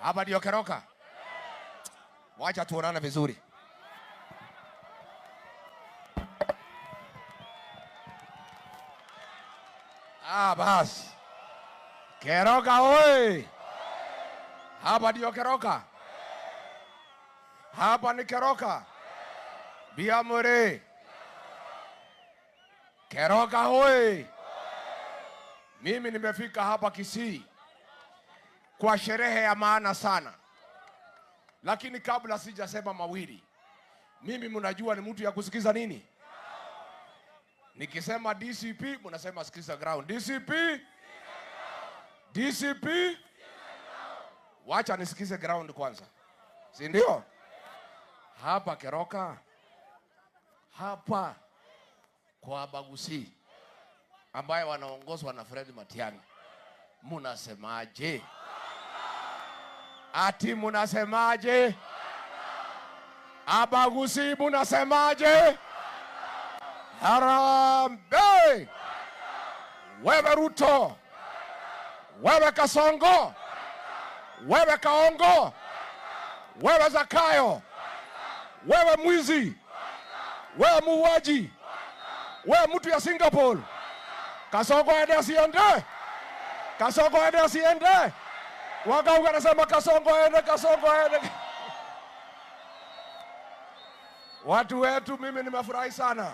Hapa ndio Keroka. Wacha tuonane vizuri. Basi. Keroka oi. Hapa ndio Keroka. Hapa ni Keroka. Biamore. Keroka oi. Mimi nimefika hapa Kisii kwa sherehe ya maana sana. Lakini kabla sijasema mawili, mimi mnajua ni mtu ya kusikiza nini? Nikisema DCP, mnasema sikiza ground. DCP? DCP? Wacha nisikize ground kwanza. Si ndio? Hapa Keroka. Hapa kwa Bagusi ambaye wanaongozwa na Fred Matiang'i. Munasemaje? Ati munasemaje? Abagusi munasemaje? Harambee! Wewe Ruto, wewe Kasongo, wewe Kaongo, wewe Zakayo, wewe mwizi, wewe muuaji, wewe mtu ya Singapore. Kasongo aende asiende? Kasongo aende asiende? Wakauga nasema Kasongo aende, Kasongo aende. Watu wetu, mimi nimefurahi sana.